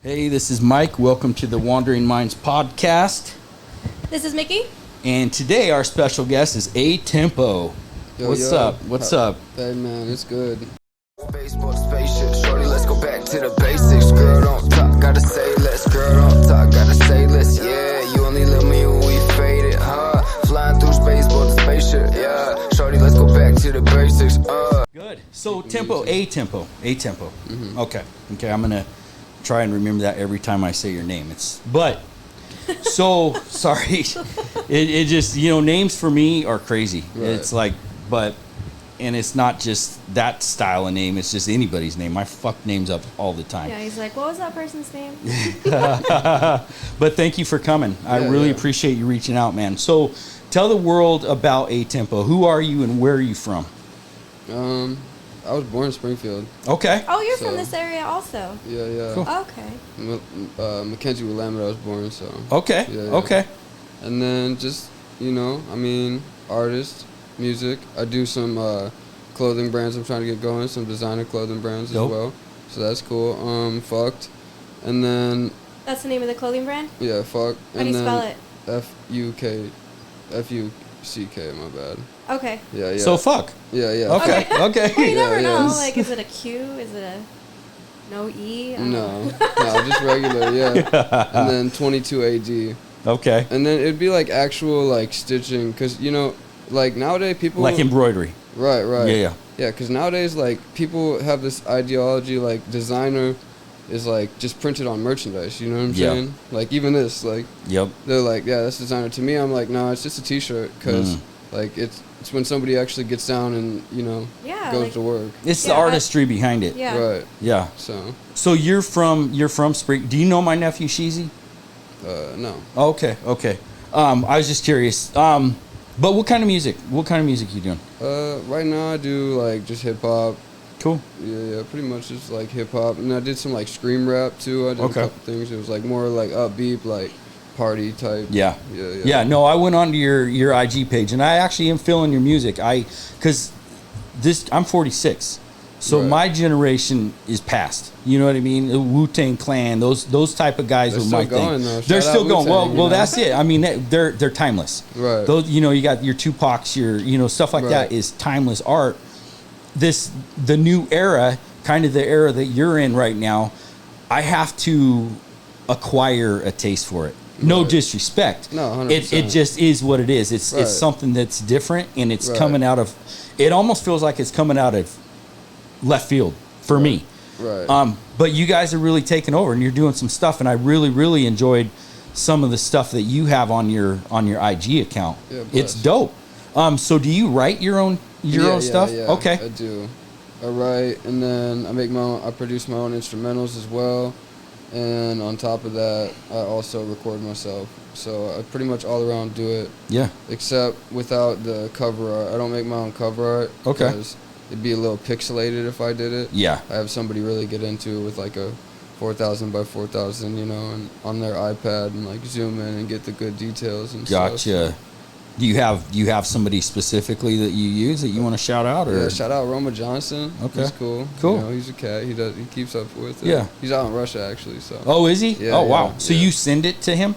Hey, this is Mike. Welcome to the Wandering Minds podcast. This is Mickey. And today our special guest is A Tempo. What's up? What's up? Hey man, it's good. Baseball spaceship, shorty, let's go back to the basics. Girl, don't talk, gotta say less. Girl, don't talk, gotta say less. Yeah, you only love me when we faded, huh? Flying through space, board the spaceship. Yeah, shorty, let's go back to the basics. Good. So tempo, A Tempo. Mm-hmm. Okay. I'm gonna try and remember that every time I say your name. So sorry. It just, names for me are crazy. Right. It's like, and it's not just that style of name, it's just anybody's name. I fuck names up all the time. Yeah, he's like, what was that person's name? But thank you for coming. I really appreciate you reaching out, man. So tell the world about A Tempo. Who are you and where are you from? I was born in Springfield. Okay. Oh, you're from this area also. Yeah. Cool. Okay. Mackenzie, Willamette, I was born, so. Okay. Yeah. Okay. And then just, artist, music. I do some clothing brands I'm trying to get going, some designer clothing brands as well. So that's cool. Fucked. And then... That's the name of the clothing brand? Yeah, Fuck. How do you spell it? F-U-C-K, my bad. Okay. Yeah. So fuck. Yeah. Okay. Well, you never know. Yes. Like, is it a Q? Is it a no E? I don't No, know. just regular, yeah. And then 22 AD. Okay. And then it'd be like actual like stitching, because like nowadays people Like embroidery. Right. Yeah. Yeah, because nowadays like people have this ideology like designer is like just printed on merchandise. You know what I'm saying? Like even this, like they're like, yeah, that's designer. To me, I'm like, no, it's just a T-shirt, because like it's when somebody actually gets down and goes to work. It's the artistry behind it. Yeah. Right. Yeah. So you're from Spring. Do you know my nephew Sheezy? No. Okay. I was just curious. But what kind of music? What kind of music you doing? Right now I do like just hip hop. Cool. Yeah, pretty much just like hip hop, and I did some like scream rap too. I did a couple things. It was like more like upbeat, like party type. Yeah. No, I went onto your IG page, and I actually am feeling your music. Because I'm 46, so my generation is past. You know what I mean? The Wu-Tang Clan, those type of guys were my thing. They're still going. Well, that's it. I mean, they're timeless. Right. Those, you got your Tupacs, your stuff like that is timeless art. The new era, kind of the era that you're in right now, I have to acquire a taste for it. No disrespect. No, 100%. It just is what it is. It's something that's different, and it's coming out of. It almost feels like it's coming out of left field for me. Right. But you guys are really taking over, and you're doing some stuff, and I really, really enjoyed some of the stuff that you have on your IG account. Yeah, it's dope. So do you write your own stuff? Yeah, okay. I do. I write, and then I produce my own instrumentals as well. And on top of that, I also record myself. So I pretty much all around do it. Yeah. Except without the cover art. I don't make my own cover art. Okay. Because it'd be a little pixelated if I did it. Yeah. I have somebody really get into it with like a 4,000 by 4,000, and on their iPad, and like zoom in and get the good details and stuff. Gotcha. Do you have somebody specifically that you use that you want to shout out? Or? Yeah, shout out Roma Johnson. Okay. He's cool. Cool. He's a cat. He keeps up with it. Yeah. He's out in Russia actually. So. Oh, is he? Yeah, oh, wow. Yeah, so you send it to him,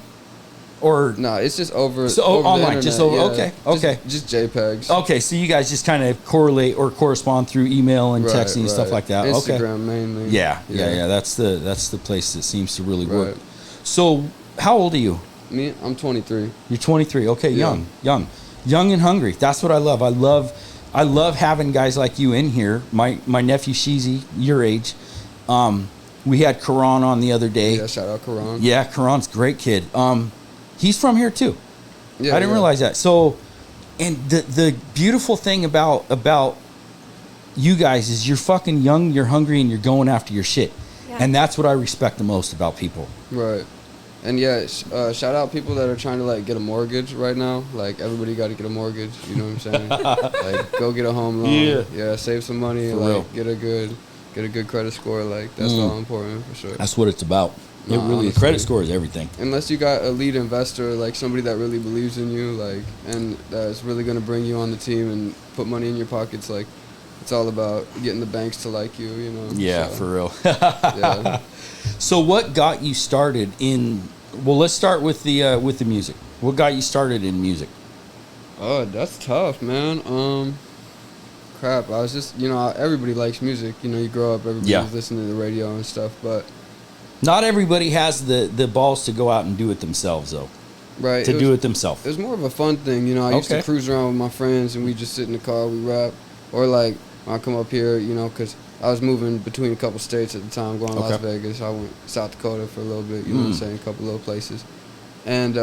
or no? It's just over. So over online, the internet, just over. Yeah. Okay. Just JPEGs. Okay, so you guys just kind of correlate or correspond through email and texting and stuff like that. Instagram mainly. Yeah. That's the place that seems to really work. So, how old are you? Me, I'm 23. You're 23. Okay, young and hungry. That's what I love. I love having guys like you in here. My nephew Sheezy, your age. We had Karan on the other day. Yeah, shout out Karan. Yeah, Karan's a great kid. He's from here too. Yeah, I didn't realize that. So, and the beautiful thing about you guys is you're fucking young, you're hungry, and you're going after your shit. Yeah. And that's what I respect the most about people. Right. And shout out people that are trying to like get a mortgage right now. Like everybody got to get a mortgage. You know what I'm saying? Like go get a home loan. Yeah. Save some money. For and real. Like get a good credit score. Like that's all important for sure. That's what it's about. It really, the credit score is everything. Unless you got a lead investor, like somebody that really believes in you, like, and that's really gonna bring you on the team and put money in your pockets, like, it's all about getting the banks to like you, you know. Yeah, so, for real. yeah. So what got you started in? Well, let's start with the music. What got you started in music? Oh, that's tough, man. Crap. I was just, you know, everybody likes music. You know, you grow up, everybody's listening to the radio and stuff, but not everybody has the balls to go out and do it themselves, though. Right. To do it themselves. It was more of a fun thing, you know. I used to cruise around with my friends, and we just sit in the car, we rap, or like when I come up here, you know, because I was moving between a couple states at the time, going to Las Vegas. I went South Dakota for a little bit, you know what I'm saying, a couple little places. And,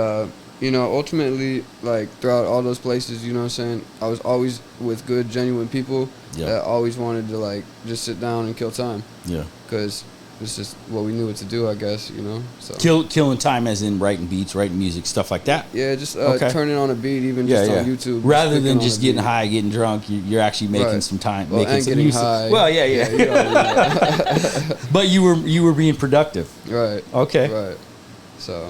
you know, ultimately, like, throughout all those places, you know what I'm saying, I was always with good, genuine people that always wanted to, like, just sit down and kill time. Yeah. Because it's just what we knew what to do, I guess, you know. So killing time as in writing beats, writing music, stuff like that? Yeah, just turning on a beat, even just on YouTube. Rather than just getting high, getting drunk, you're actually making some time. Well, making and some getting high. Well, But you were being productive. Right. Okay. Right.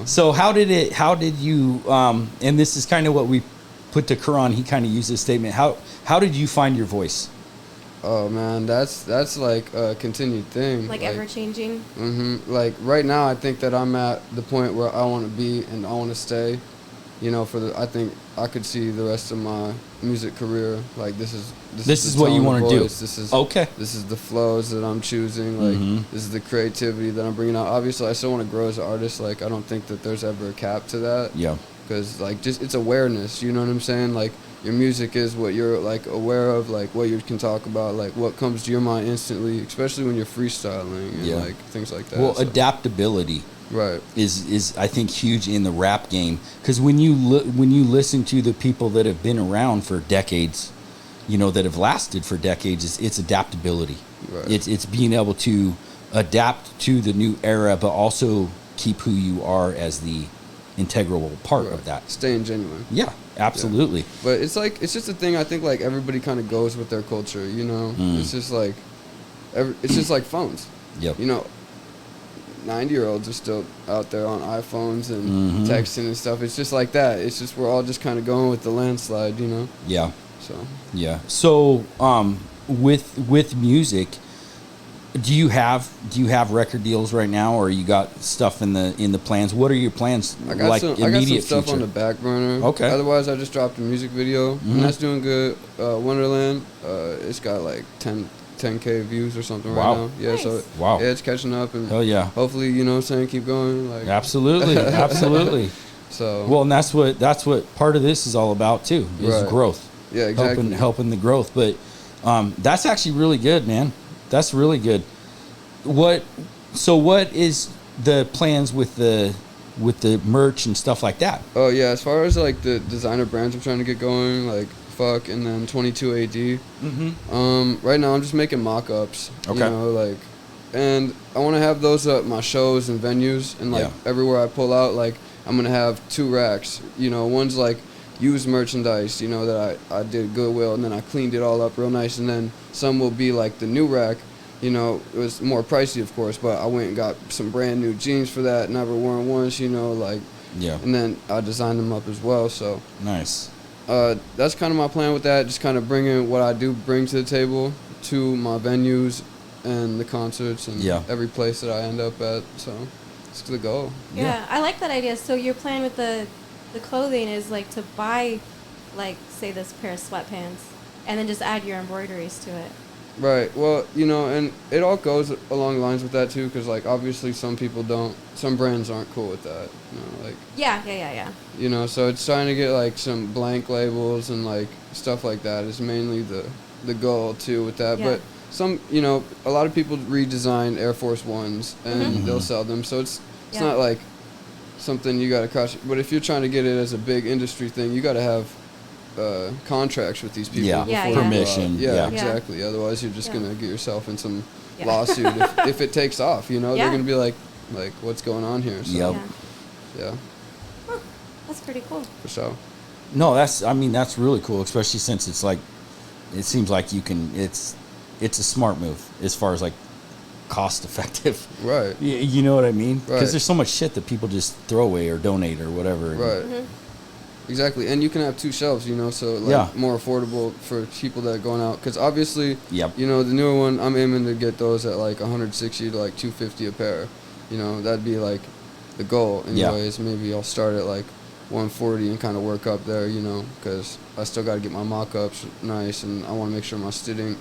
So how did you, and this is kind of what we put to Quran, he kind of used this statement, how did you find your voice? Oh man, that's like a continued thing. Like ever changing. Mm-hmm. Like right now, I think that I'm at the point where I want to be and I want to stay. You know, I think I could see the rest of my music career. Like this is what you want to do. This is This is the flows that I'm choosing. Like this is the creativity that I'm bringing out. Obviously, I still want to grow as an artist. Like I don't think that there's ever a cap to that. Yeah. Because like just it's awareness. You know what I'm saying? Like. Your music is what you're like aware of, like what you can talk about, like what comes to your mind instantly, especially when you're freestyling and like things like that. Well, adaptability, is I think huge in the rap game, because when you listen to the people that have been around for decades, you know, that have lasted for decades, it's adaptability. Right. It's being able to adapt to the new era, but also keep who you are as the integral part of that. Staying genuine. Yeah, absolutely. Yeah. But it's just a thing. I think like everybody kind of goes with their culture. You know, it's just like phones. Yep. You know, 90-year-olds are still out there on iPhones and texting and stuff. It's just like that. It's just we're all just kind of going with the landslide. You know. Yeah. So with music. Do you have record deals right now, or you got stuff in the plans? What are your plans? I got some stuff future? On the back burner. Okay. Otherwise, I just dropped a music video, and that's doing good. Wonderland, it's got like 10K views or something right now. Yeah, nice. So yeah, it's catching up, and hopefully, you know what I'm saying, keep going. Like absolutely. So well, and that's what part of this is all about too, is growth. Yeah, exactly. Helping the growth, but that's actually really good, man. That's really good. What is the plans with the merch and stuff like that? Oh yeah, as far as like the designer brands I'm trying to get going, like Fuck and then 22 AD. Right now I'm just making mock-ups. Okay. You know, like, and I want to have those at my shows and venues, and like everywhere I pull out, like I'm gonna have 2 racks. You know, one's like used merchandise, you know, that I did Goodwill, and then I cleaned it all up real nice, and then some will be like the new rack. You know, it was more pricey, of course, but I went and got some brand new jeans for that, never worn once, you know, like, and then I designed them up as well, so. Nice. That's kind of my plan with that, just kind of bringing what I do bring to the table to my venues and the concerts and every place that I end up at, so it's the goal. Yeah, I like that idea. So your plan with the clothing is like to buy, like, say this pair of sweatpants and then just add your embroideries to it. Right. Well, you know, and it all goes along the lines with that too, because like obviously some brands aren't cool with that. You know, like. Yeah. You know, so it's trying to get like some blank labels and like stuff like that is mainly the goal too with that. Yeah. But some, you know, a lot of people redesign Air Force Ones and they'll sell them, so it's not like something you got to crush. But if you're trying to get it as a big industry thing, you got to have contracts with these people before permission. Yeah, exactly. Otherwise, you're just gonna get yourself in some lawsuit if it takes off. You know, they're gonna be like, what's going on here? So, yeah. Huh. That's pretty cool. For sure. No, that's really cool, especially since it's like, it seems like you can. It's a smart move as far as like cost effective. Right. You know what I mean? Because Right. there's so much shit that people just throw away or donate or whatever. Right. Exactly, and you can have 2 shelves, you know, so like more affordable for people that are going out. Because obviously, you know, the newer one, I'm aiming to get those at like 160 to like 250 a pair. You know, that'd be like the goal. Anyways, maybe I'll start at like 140 and kind of work up there, you know, because I still got to get my mock-ups nice, and I want to make sure my stitching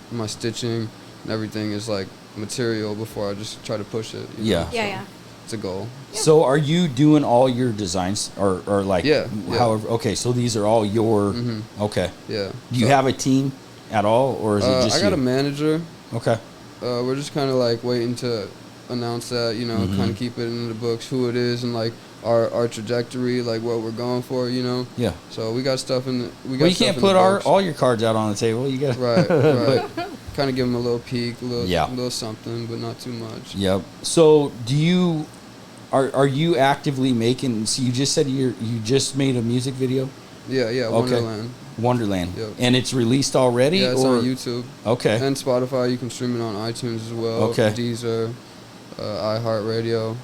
and everything is like material before I just try to push it. You know? Yeah. It's a goal. Yeah. So are you doing all your designs or like however? Okay, so these are all your okay. Yeah. Do you have a team at all, or is it just I got you? a manager. Okay. We're just kind of like waiting to announce that, you know, kind of keep it in the books, who it is, and like our trajectory, like what we're going for, you know. Yeah. So we got stuff in the. Well, you can't put all your cards out on the table. You got right. Kind of give them a little peek, a little something, but not too much. Yep. So do you? Are you actively making? So you just said you just made a music video. Yeah. Okay. Wonderland. Yep. And it's released already. Yeah, it's on YouTube. Okay. And Spotify. You can stream it on iTunes as well. Okay. Deezer, iHeartRadio.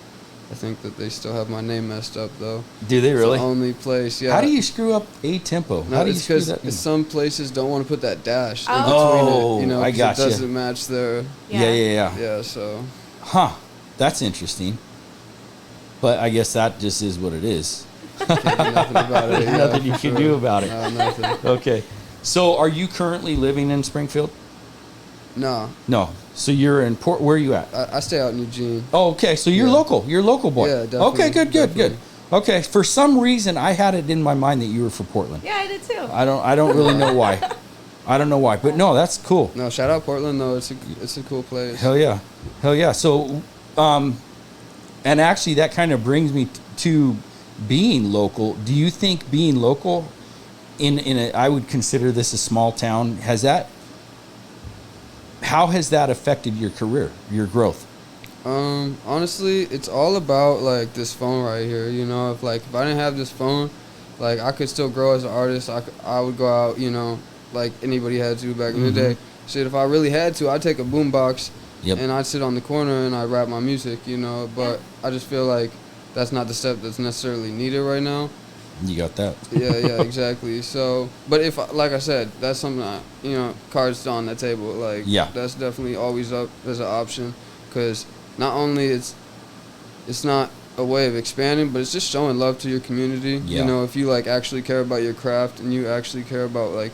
I think that they still have my name messed up though. Do they really? It's the only place. Yeah. How do you screw up a tempo? No, How do you it's screw that? because some places don't want to put that dash in Oh, between it. You know, I gotcha. It doesn't match their. Yeah. Yeah. So. Huh. That's interesting. But I guess that just is what it is. Can't do nothing about it. There's nothing you can do about it. No, nothing. Okay. So are you currently living in Springfield? No. So you're in Port. Where are you at? I stay out in Eugene. Oh, okay. So you're local. You're a local boy. Yeah, definitely. Okay, good. Okay. For some reason, I had it in my mind that you were from Portland. Yeah, I did too. I don't really know why. I don't know why, but no, that's cool. No, shout out Portland though. It's a cool place. Hell yeah. So, and actually, that kind of brings me to being local. Do you think being local in a, I would consider this a small town, how has that affected your career, your growth? Honestly, it's all about like this phone right here. You know, if I didn't have this phone, like I could still grow as an artist. I would go out, you know, like anybody had to back in the day. Shit, if I really had to, I'd take a boombox and I'd sit on the corner and I'd rap my music, you know. But I just feel like that's not the step that's necessarily needed right now. You got that. yeah, exactly. So, but if, like I said, that's something I, you know, cards on the table. Like, that's definitely always up as an option, because not only it's not a way of expanding, but it's just showing love to your community. You know, if you like actually care about your craft and you actually care about like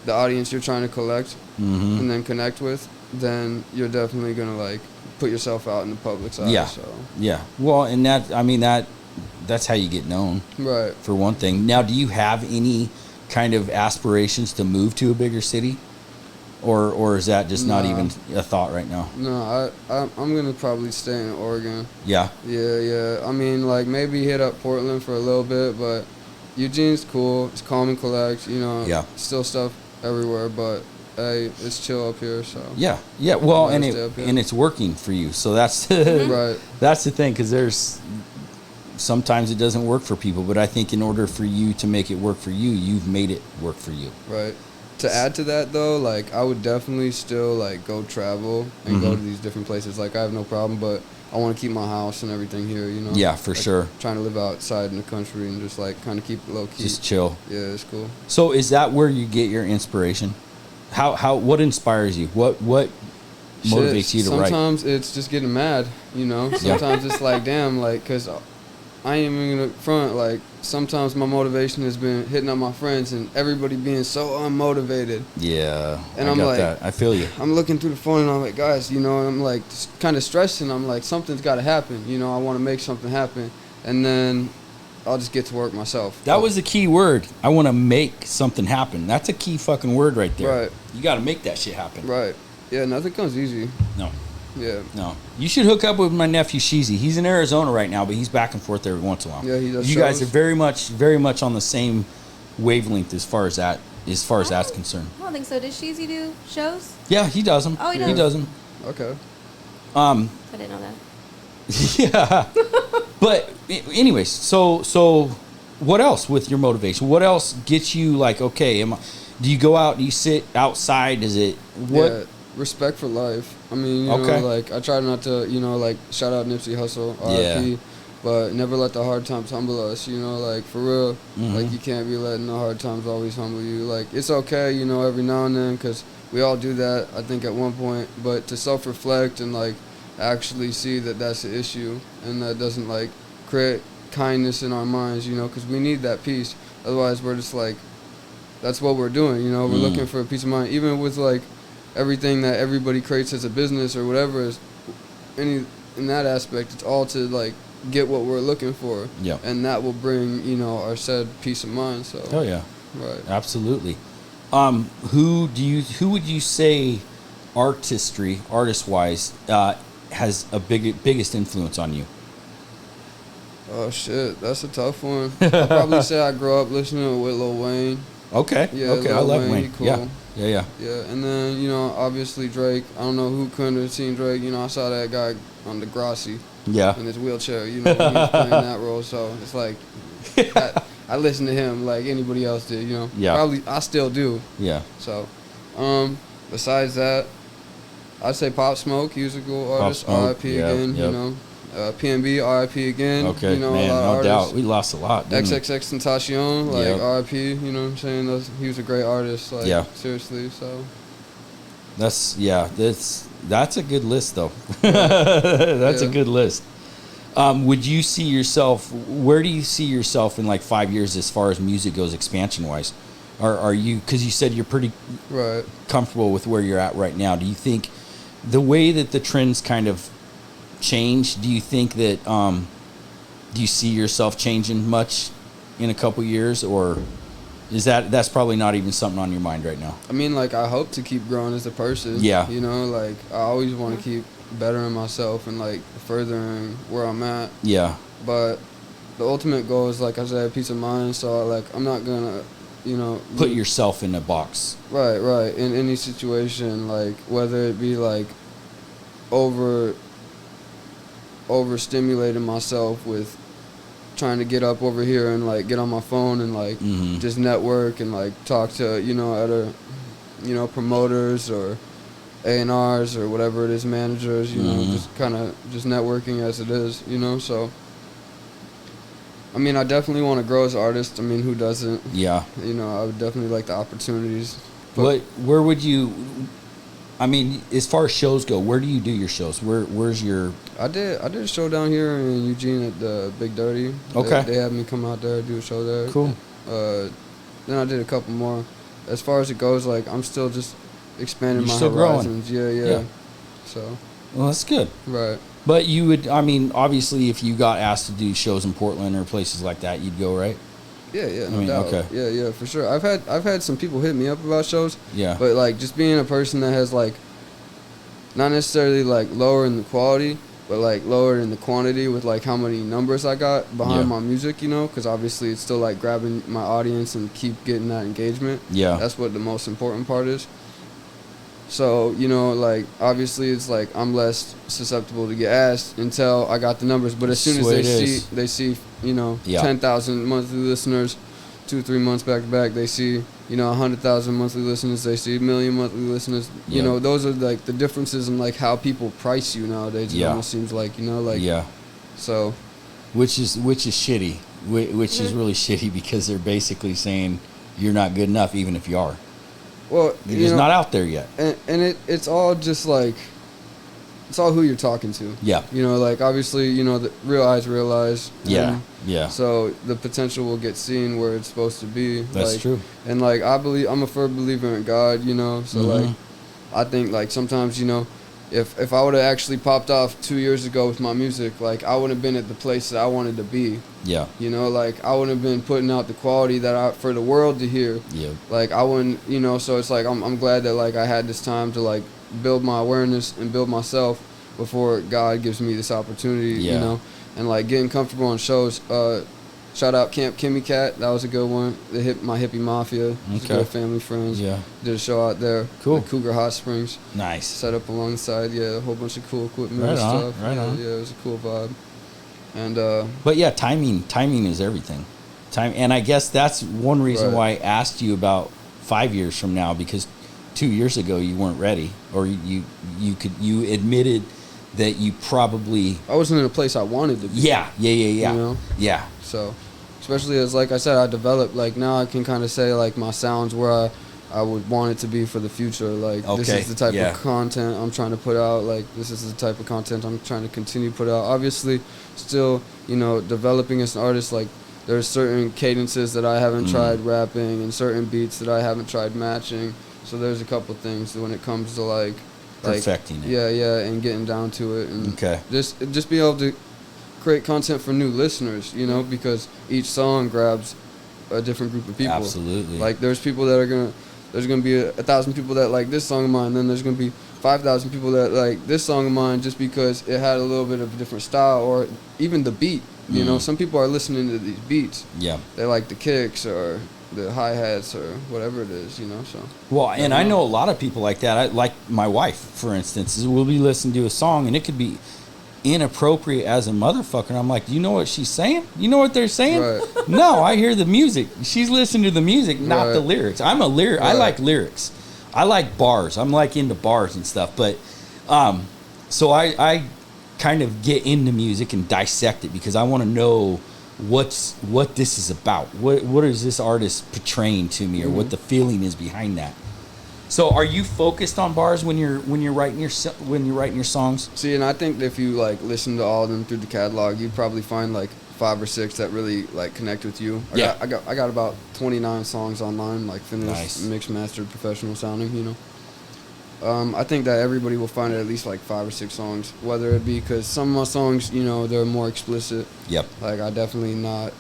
the audience you're trying to collect and then connect with, then you're definitely gonna like put yourself out in the public's eye. So. Well, and that's how you get known, right? For one thing. Now, do you have any kind of aspirations to move to a bigger city, or is that just not even a thought right now? No, I'm gonna probably stay in Oregon. Yeah. I mean, like maybe hit up Portland for a little bit, but Eugene's cool. It's calm and collect. You know. Yeah. Still stuff everywhere, but hey, it's chill up here. So. Yeah. Well, and it's working for you, so that's right. That's the thing, because there's. Sometimes it doesn't work for people, but I think in order for you to make it work for you, you've made it work for you. Right. To add to that, though, like, I would definitely still, like, go travel and go to these different places. Like, I have no problem, but I want to keep my house and everything here, you know? Yeah, for sure. Trying to live outside in the country and just, like, kind of keep it low-key. Just chill. Yeah, it's cool. So is that where you get your inspiration? What inspires you? What motivates you to write? Sometimes it's just getting mad, you know? Sometimes it's like, damn, like, because I ain't even gonna front, like, sometimes my motivation has been hitting up my friends and everybody being so unmotivated. Yeah, and I'm like, that. I feel you. I'm looking through the phone and I'm like, guys, you know, I'm like kind of stressing. I'm like, something's got to happen. You know, I want to make something happen, and then I'll just get to work myself. That was the key word. I want to make something happen. That's a key fucking word right there. Right. You got to make that shit happen. Right. Yeah, nothing comes easy. No. Yeah. No. You should hook up with my nephew Sheezy. He's in Arizona right now, but he's back and forth every once in a while. Yeah, he does. You guys are very much on the same wavelength as far as that's concerned. I don't think so. Does Sheezy do shows? Yeah, he does them. Oh, he does. He does them. Okay. I didn't know that. Yeah. But anyways, so what else with your motivation? What else gets you like, okay, do you go out, do you sit outside? Is it what? Yeah, respect for life. I mean, you know, like, I try not to, you know, like, shout out Nipsey Hussle, RIP. but never let the hard times humble us, you know, like, for real. Like, you can't be letting the hard times always humble you. Like, it's okay, you know, every now and then, because we all do that, I think, at one point, but to self-reflect and, like, actually see that that's the issue, and that doesn't, like, create kindness in our minds, you know, because we need that peace. Otherwise, we're just, like, that's what we're doing, you know, we're looking for a peace of mind, even with, like, everything that everybody creates as a business or whatever is in that aspect, it's all to, like, get what we're looking for. Yeah. And that will bring, you know, our said peace of mind. So. Oh yeah. Right. Absolutely. Who would you say artist-wise, has a biggest influence on you? Oh shit, that's a tough one. I'd probably say I grew up listening with Lil Wayne. Okay. Yeah, okay. I love Wayne. Cool. Yeah. Yeah. Yeah, and then, you know, obviously Drake. I don't know who couldn't have seen Drake. You know, I saw that guy on Degrassi. Yeah. In his wheelchair, you know, when he was playing that role. So it's like, I listened to him like anybody else did, you know. Yeah. Probably, I still do. Yeah. So, besides that, I'd say Pop Smoke. He was a cool artist. R.I.P. again, you know. PNB, R.I.P. again. Okay, you know, man, a lot of no artists. doubt. We lost a lot, XXXTentacion, like, R.I.P., you know what I'm saying? He was a great artist, like, seriously, so. That's a good list, though. That's a good list. Would you see yourself, where do you see yourself in, like, 5 years as far as music goes, expansion-wise? Are you, because you said you're pretty comfortable with where you're at right now. Do you think the way that the trends kind of change, do you think that do you see yourself changing much in a couple years, or is that's probably not even something on your mind right now? I mean, like, I hope to keep growing as a person. Yeah. You know, like, I always want to keep bettering myself and, like, furthering where I'm at. Yeah. But the ultimate goal is, like I said, peace of mind. So, like, I'm not gonna, you know, put yourself in a box. Right. In any situation, like, whether it be, like, overstimulating myself with trying to get up over here and, like, get on my phone and, like, just network and, like, talk to, you know, other, you know, promoters or A&Rs or whatever it is, managers, you know, just kind of just networking as it is, you know. So, I mean, I definitely want to grow as an artist. I mean, who doesn't? Yeah. You know, I would definitely like the opportunities. Where would you, I mean, as far as shows go, where do you do your shows? Where's your... I did a show down here in Eugene at the Big Dirty. Okay. They had me come out there, do a show there. Cool. Then I did a couple more. As far as it goes, like, I'm still just expanding my horizons. Growing. Yeah. So. Well, that's good. Right. But you would, I mean, obviously, if you got asked to do shows in Portland or places like that, you'd go, right? Yeah, no doubt. Okay. Yeah, for sure. I've had some people hit me up about shows. Yeah. But, like, just being a person that has, like, not necessarily, like, lower in the quality, but, like, lower in the quantity with, like, how many numbers I got behind my music, you know, because obviously it's still, like, grabbing my audience and keep getting that engagement. Yeah. That's what the most important part is. So, you know, like, obviously it's, like, I'm less susceptible to get asked until I got the numbers. But as soon as they see, you know, 10,000 monthly listeners, 2-3 months back to back, they see, you know, 100,000 monthly listeners, they see 1 million monthly listeners. You know, those are, like, the differences in, like, how people price you nowadays. It almost seems like, you know, like. Yeah. So. Which is shitty. Which is really shitty, because they're basically saying you're not good enough even if you are. Well, you're just not out there yet. And it's all just, like, it's all who you're talking to. Yeah. You know, like, obviously, you know, the real eyes realize. Yeah. So the potential will get seen where it's supposed to be. That's like, true. And, like, I'm a firm believer in God, you know. So, like, I think, like, sometimes, you know, if I would have actually popped off 2 years ago with my music, like, I would have been at the place that I wanted to be. Yeah. You know, like, I wouldn't have been putting out the quality that for the world to hear. Yeah. Like, I wouldn't, you know, so it's like, I'm glad that, like, I had this time to, like, build my awareness and build myself before God gives me this opportunity, you know, and, like, getting comfortable on shows. Shout out Camp Kimmy Cat. That was a good one. My Hippie Mafia. Okay. Good family friends. Yeah. Did a show out there. Cool. Cougar Hot Springs. Nice. Set up alongside. Yeah, a whole bunch of cool equipment and stuff. Right on. Yeah, it was a cool vibe. And but yeah, timing is everything. And I guess that's one reason why I asked you about 5 years from now, because 2 years ago you weren't ready, or you admitted that you probably... I wasn't in a place I wanted to be. Yeah. You know? Yeah. So, especially as, like I said, I developed, like, now I can kind of say, like, my sound's where I would want it to be for the future. Like, this is the type of content I'm trying to put out. Like, this is the type of content I'm trying to continue to put out. Obviously, still, you know, developing as an artist, like, there's certain cadences that I haven't tried rapping and certain beats that I haven't tried matching. So there's a couple things when it comes to, like... perfecting it. Yeah, and getting down to it. And just be able to create content for new listeners, you know, because each song grabs a different group of people. Absolutely. Like, there's people that are there's gonna be 1,000 people that like this song of mine, then there's gonna be 5,000 people that like this song of mine just because it had a little bit of a different style or even the beat. You know, some people are listening to these beats. Yeah. They like the kicks or the hi-hats or whatever it is, you know, so. Well, and I know a lot of people like that. I like my wife, for instance, we'll be listening to a song and it could be inappropriate as a motherfucker. And I'm like, you know what she's saying? You know what they're saying? Right. No, I hear the music. She's listening to the music, not the lyrics. I'm a lyric. I like lyrics. I like bars. I'm like into bars and stuff. But, so I kind of get into music and dissect it because I want to know what this is about. What is this artist portraying to me, or what the feeling is behind that? So, are you focused on bars when you're writing your songs? See, and I think if you like listen to all of them through the catalog, you'd probably find like 5 or 6 that really like connect with you. I got about 29 songs online, like finished, mixed, mastered, professional sounding. You know. I think that everybody will find at least like 5 or 6 songs, whether it be because some of my songs, you know, they're more explicit. Yep. Like, I definitely not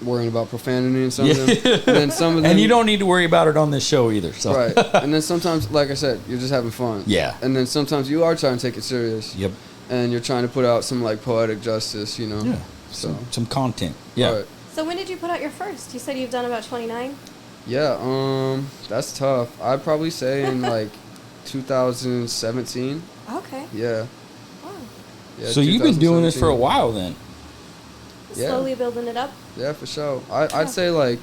worrying about profanity in some of them. And then some of them, and you don't need to worry about it on this show either. So. Right. And then sometimes, like I said, you're just having fun. Yeah. And then sometimes you are trying to take it serious. Yep. And you're trying to put out some like poetic justice, you know. Yeah. So some content. Yeah. Right. So when did you put out your first? You said you've done about 29. Yeah. That's tough. I'd probably say in like 2017. Okay. Yeah. Wow. Yeah, so you've been doing this for a while then. Slowly building it up. Yeah, for sure. I'd say like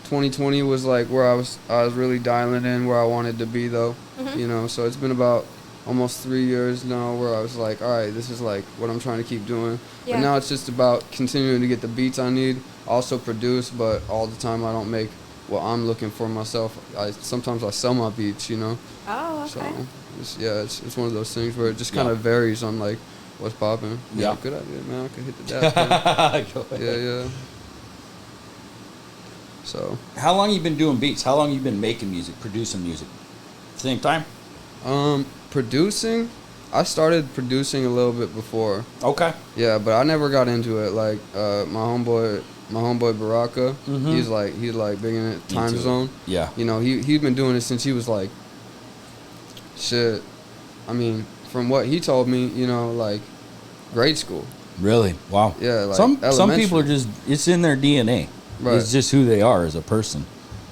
2020 was like where I was really dialing in where I wanted to be though. You know, so it's been about almost 3 years now where I was like, all right, this is like what I'm trying to keep doing. Yeah. But now it's just about continuing to get the beats I need, also produce, but all the time I don't make what I'm looking for myself. Sometimes I sell my beats, you know. Oh, okay. So it's one of those things where it just kind of varies on like what's popping. Yeah, good idea, man. I could hit the death. Yeah. So. How long you been doing beats? How long you been making music, producing music? Same time? Producing. I started producing a little bit before. Okay. Yeah, but I never got into it. Like my homeboy Baraka, he's like big in it. Time Zone. Yeah. You know, he'd been doing it since he was like, shit. I mean, from what he told me, you know, like grade school. Really? Wow. Yeah. Like some people are just, it's in their DNA. Right. It's just who they are as a person.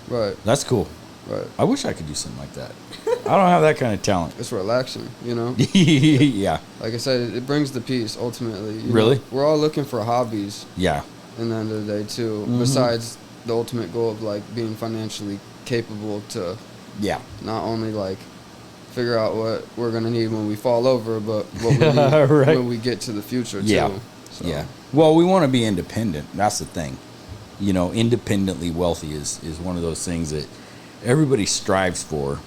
Right. That's cool. Right. I wish I could do something like that. I don't have that kind of talent. It's relaxing, you know? Yeah. Like I said, it brings the peace, ultimately. Really? Know? We're all looking for hobbies. Yeah. In the end of the day, too. Besides the ultimate goal of, like, being financially capable to... Yeah. Not only, like, figure out what we're going to need when we fall over, but what we need when we get to the future, too. Yeah. So. Yeah. Well, we want to be independent. That's the thing. You know, independently wealthy is one of those things that everybody strives for,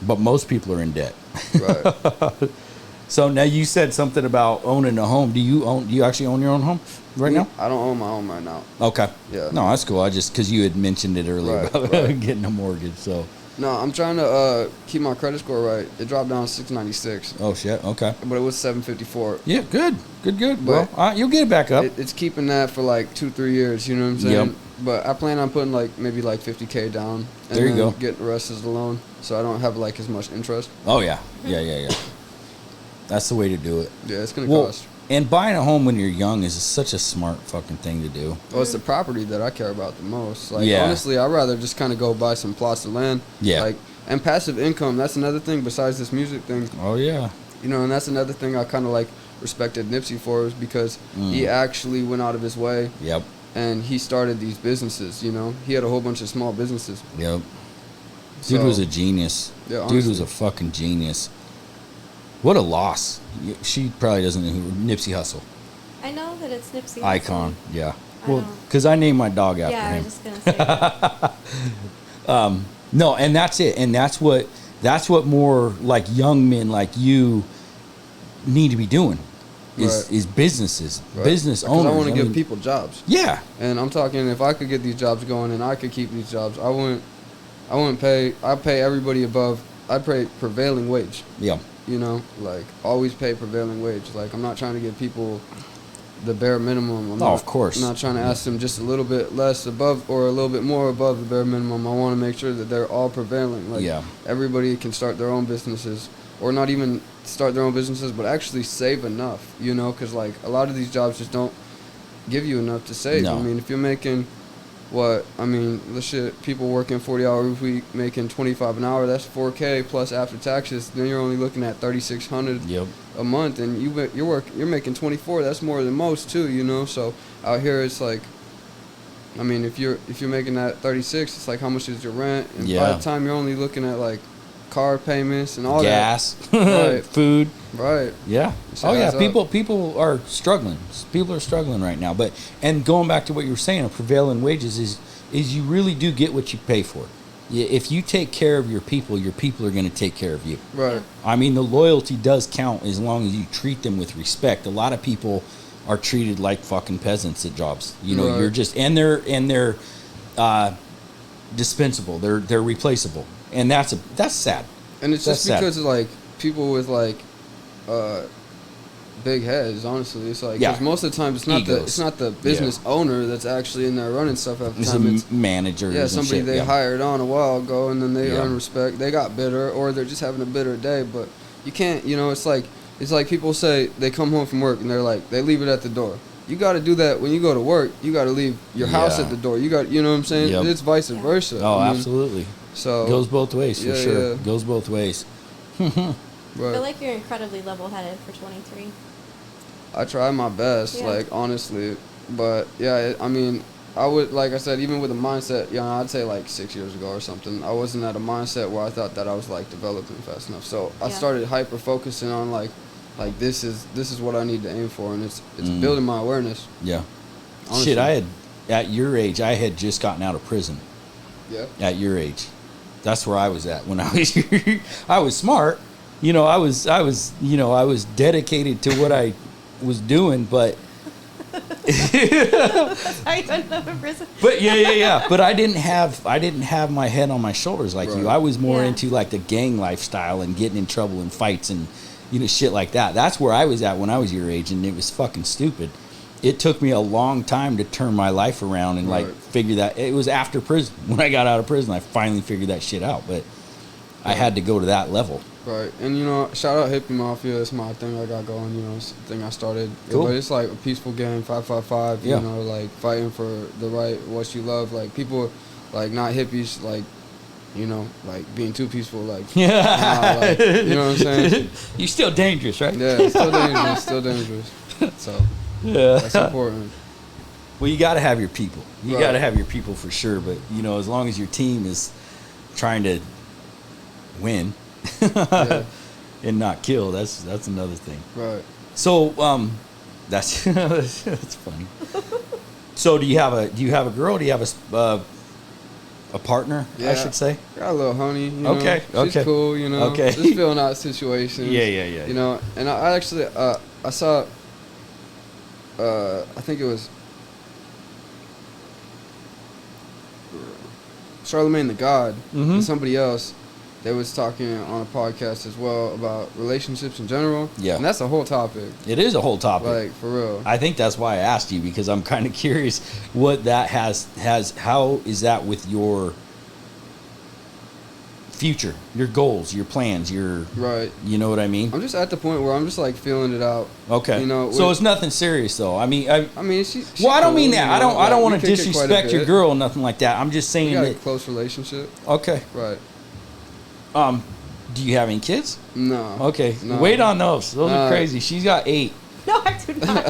but most people are in debt. Right. So now you said something about owning a home. Do you actually own your own home right now? I don't own my home right now. Okay. Yeah. No, that's cool. I just, because you had mentioned it earlier about getting a mortgage, so. No, I'm trying to keep my credit score right. It dropped down to 696. Oh, shit. Okay. But it was 754. Yeah, good. Well, you'll get it back up. It's keeping that for like 2-3 years, you know what I'm saying? Yep. But I plan on putting like maybe like $50K down. And there you go. Get the rest as a loan so I don't have like as much interest. Oh, yeah. Yeah. That's the way to do it. Yeah, it's going to cost. And buying a home when you're young is such a smart fucking thing to do. Well, it's the property that I care about the most. Like, honestly, I'd rather just kind of go buy some plots of land. Yeah. Like, and passive income, that's another thing besides this music thing. Oh, yeah. You know, and that's another thing I kind of, like, respected Nipsey for is because he actually went out of his way. Yep. And he started these businesses, you know. He had a whole bunch of small businesses. Yep. Dude was a genius. Yeah, honestly. Dude was a fucking genius. What a loss. She probably doesn't know who Nipsey Hussle. I know that it's Nipsey. Icon, Hussle. yeah. I Well, know. because I named my dog after Yeah, I him. was just gonna say. No, and that's it. And that's what more like young men like you need to be doing is businesses, business owners. I want to give people jobs. Yeah. And I'm talking, if I could get these jobs going and I could keep these jobs, I wouldn't pay. I'd pay everybody above. I'd pay prevailing wage. Yeah. You know, like always pay prevailing wage. Like I'm not trying to give people the bare minimum. Of course. I'm not trying to ask them just a little bit less above or a little bit more above the bare minimum. I want to make sure that they're all prevailing. Like everybody can start their own businesses, or not even start their own businesses, but actually save enough. You know, because like a lot of these jobs just don't give you enough to save. No. I mean, if you're making the shit, people working 40-hour week making $25 an hour, that's $4K plus after taxes. Then you're only looking at $3,600 a month, and you're making 24. That's more than most too, you know. So out here it's like, I mean, if you're making that 36, it's like how much is your rent? And by the time you're only looking at like car payments and all gas, right. food, right? Yeah. So oh yeah, people are struggling. People are struggling right now. But and going back to what you were saying, of prevailing wages is you really do get what you pay for. If you take care of your people are going to take care of you. Right. I mean, the loyalty does count as long as you treat them with respect. A lot of people are treated like fucking peasants at jobs. You know, you're just and they're dispensable. They're replaceable. And that's sad. And it's just because of like people with like big heads, honestly. It's like, because most of the time it's not the business owner that's actually in there running stuff at the time. It's manager. Yeah, somebody they hired on a while ago, and then they earn respect. They got bitter, or they're just having a bitter day. But you can't, you know, it's like people say they come home from work and they're like, they leave it at the door. You got to do that when you go to work. You got to leave your house at the door. You got, you know what I'm saying? Yep. It's vice versa. Oh, I mean, absolutely. So goes both ways for sure. Goes both ways. I feel like you're incredibly level-headed for 23. I try my best, like honestly, but yeah, I mean, I would, like I said, even with a mindset, you know, I'd say like 6 years ago or something, I wasn't at a mindset where I thought that I was like developing fast enough. So I started hyper focusing on like this is what I need to aim for, and it's building my awareness. Yeah. Honestly. Shit, at your age, I had just gotten out of prison. Yeah. At your age. That's where I was at when I was I was smart. You know, I was dedicated to what I was doing, but that's how you end up in prison. But yeah. But I didn't have my head on my shoulders like you. I was more into like the gang lifestyle and getting in trouble in fights and, you know, shit like that. That's where I was at when I was your age, and it was fucking stupid. It took me a long time to turn my life around and like figure that. It was after prison. When I got out of prison, I finally figured that shit out. But I had to go to that level. Right. And, you know, shout out Hippie Mafia. That's my thing I got going. You know, it's the thing I started. Cool. But it's like a peaceful game, 555. You know, like fighting for the right, what you love. Like people, like not hippies, like, you know, like being too peaceful. Like, like, you know what I'm saying? You're still dangerous, right? Yeah, it's still dangerous. Still dangerous. So. Yeah, that's important. Well, you got to have your people. You got to have your people for sure. But you know, as long as your team is trying to win and not kill, that's another thing. Right. So that's that's funny. So do you have a girl? Do you have a partner? I should say. Got a little honey. You know? Okay. She's cool. You know. Okay. Just filling out situations. Yeah. You know, and I actually I saw. I think it was Charlemagne the God and somebody else. They was talking on a podcast as well about relationships in general. Yeah, and that's a whole topic. It is a whole topic, like for real. I think that's why I asked you, because I'm kind of curious what that has. How is that with your future, your goals, your plans, your you know what I mean? I'm just at the point where I'm just like feeling it out. Okay. You know, so it's nothing serious though. I mean, I mean, she well, I don't mean that. You know, I don't want to disrespect your girl or nothing like that. I'm just saying we got that a close relationship. Okay. Right. Do you have any kids? No. Okay. No. Wait on those. Those are crazy. She's got 8. No, I do not.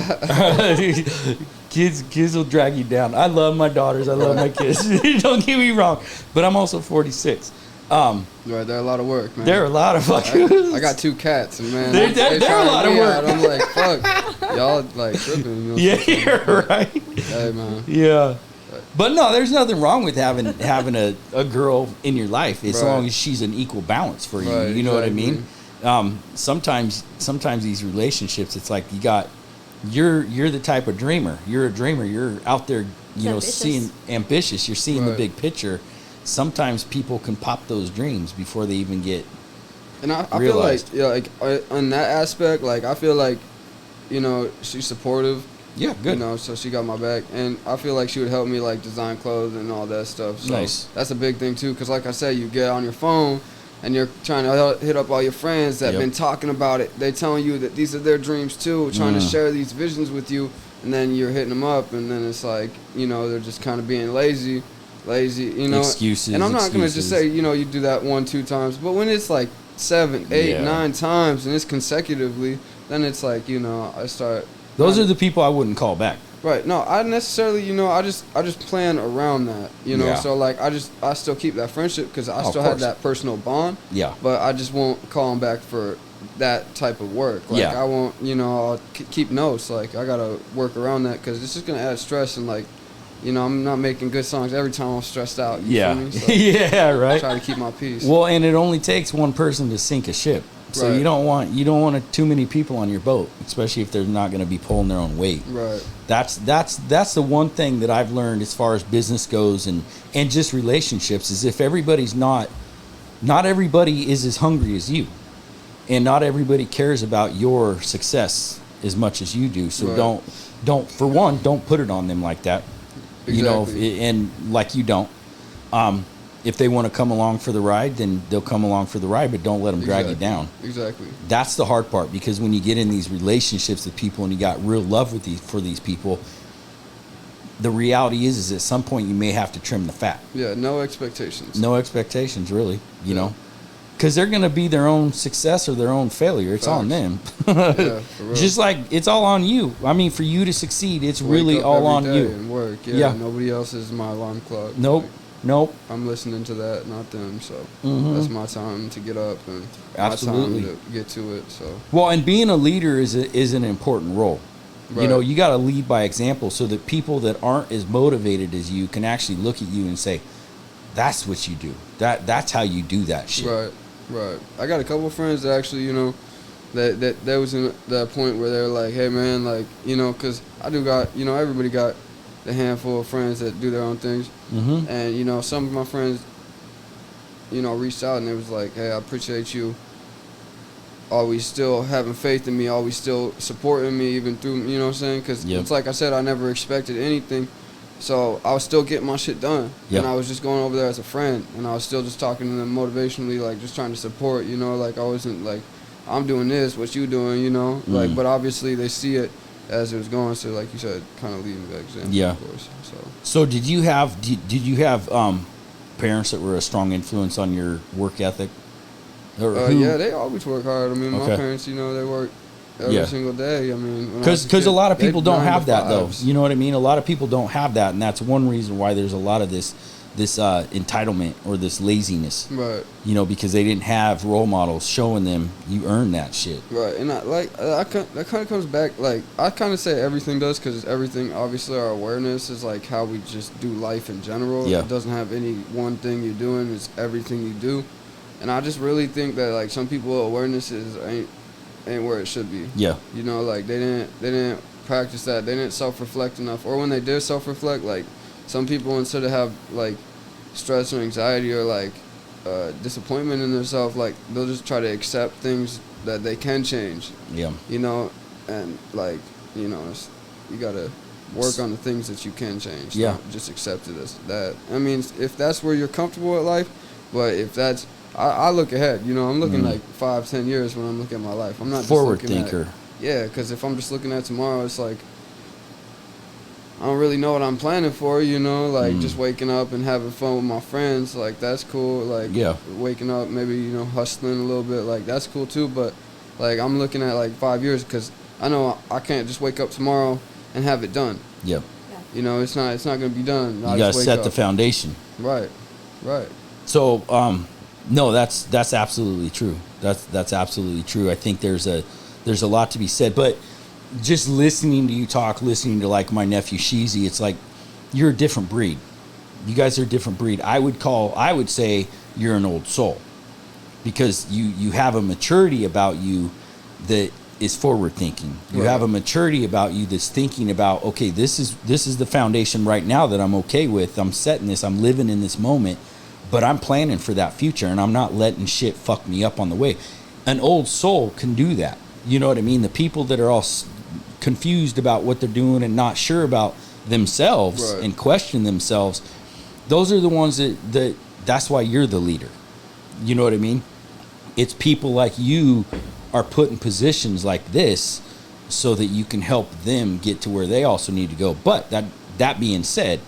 Kids will drag you down. I love my daughters. I love my kids. Don't get me wrong. But I'm also 46. Right, they're a lot of work, man. They're a lot of fucking. I got 2 cats, and man, they're a lot of work. I'm like, fuck, y'all like tripping. You know, yeah, you're right. Hey, man. Yeah. But no, there's nothing wrong with having a girl in your life as long as she's an equal balance for you. Right, you know what I mean? Sometimes these relationships, it's like you're the type of dreamer. You're a dreamer. You're out there, seeing ambitious. You're seeing the big picture. Sometimes people can pop those dreams before they even get. And I feel like, on that aspect, like I feel like, she's supportive. Yeah, good. So she got my back, and I feel like she would help me like design clothes and all that stuff. So nice. That's a big thing too, because like I said, you get on your phone and you're trying to hit up all your friends that have been talking about it. They're telling you that these are their dreams too, trying to share these visions with you, and then you're hitting them up, and then it's like, they're just kind of being lazy, Excuses. And I'm not gonna just say, you do that 1-2 times, but when it's like 7, 8, 9 times and it's consecutively, then it's like, I start. Those are the people I wouldn't call back. Right. No, I necessarily, I just plan around that, So like I still keep that friendship because I still have that personal bond. Yeah. But I just won't call them back for that type of work. Like I won't, I'll keep notes. Like I gotta work around that because it's just gonna add stress and like, I'm not making good songs every time I'm stressed out. You feel me? So yeah. Right. I try to keep my peace. Well, and it only takes one person to sink a ship. So you don't want too many people on your boat, especially if they're not going to be pulling their own weight. Right. That's the one thing that I've learned as far as business goes and just relationships is if everybody's not everybody is as hungry as you, and not everybody cares about your success as much as you do. So don't put it on them like that. Exactly. And like you don't. If they want to come along for the ride, then they'll come along for the ride, but don't let them drag you down. Exactly. That's the hard part, because when you get in these relationships with people and you got real love for these people, the reality is at some point you may have to trim the fat. Yeah, no expectations. No expectations, really, you know, because they're going to be their own success or their own failure. It's on them. Yeah, for real. Just like it's all on you. I mean, for you to succeed, it's really all on you. And work. Yeah, nobody else is my alarm clock. Nope. I'm listening to that, not them. So that's my time to get up and my time to get to it. So and being a leader is an important role. Right. You got to lead by example, so that people that aren't as motivated as you can actually look at you and say, "That's what you do. That's how you do that shit." Right. I got a couple of friends that actually, that was in that point where they're like, "Hey, man, like, because I do got, everybody got a handful of friends that do their own things." Mm-hmm. And, some of my friends, reached out and it was like, "Hey, I appreciate you always still having faith in me, always still supporting me even through," you know what I'm saying? Because it's like I said, I never expected anything. So I was still getting my shit done. Yep. And I was just going over there as a friend. And I was still just talking to them motivationally, like just trying to support, like I wasn't like, "I'm doing this, what you doing," Like, but obviously they see it as it was going. So like you said, kind of leading by example, of course. So did you have parents that were a strong influence on your work ethic? Yeah, they always work hard. I mean, my parents, they work every single day. I mean, because a lot of people don't have that though. You know what I mean? A lot of people don't have that, and that's one reason why there's a lot of this entitlement or this laziness. Right. Because they didn't have role models showing them you earn that shit. Right, and that kind of comes back. Like I kind of say everything does, because everything. Obviously, our awareness is like how we just do life in general. Yeah. It doesn't have any one thing you're doing. It's everything you do. And I just really think that like some people awareness ain't where it should be. Yeah. Like they didn't practice that. They didn't self-reflect enough. Or when they did self-reflect, like some people, instead of have like stress or anxiety or like disappointment in themselves, like they'll just try to accept things that they can change. Yeah. And like, you gotta work on the things that you can change. Yeah. Not just accept it as that. I mean, if that's where you're comfortable at life, but if that's, I look ahead. I'm looking like 5-10 years when I'm looking at my life. I'm not forward just looking thinker. Because if I'm just looking at tomorrow, it's like I don't really know what I'm planning for. Just waking up and having fun with my friends, like that's cool. Like waking up, maybe hustling a little bit, like that's cool too. But like I'm looking at like 5 years, because I know I can't just wake up tomorrow and have it done. Yeah. It's not gonna be done. You gotta set the foundation. Right. So, No, that's absolutely true. That's absolutely true. I think there's a lot to be said, but just listening to you talk, listening to like my nephew Sheezy, it's like you're a different breed. You guys are a different breed. I would say you're an old soul, because you have a maturity about you that is forward thinking. You have a maturity about you that's thinking about, okay, this is the foundation right now that I'm okay with. I'm setting this, I'm living in this moment, but I'm planning for that future, and I'm not letting shit fuck me up on the way. An old soul can do that. You know what I mean? The people that are all confused about what they're doing and not sure about themselves and question themselves, those are the ones that's why you're the leader. You know what I mean? It's people like you are put in positions like this so that you can help them get to where they also need to go. But that being said,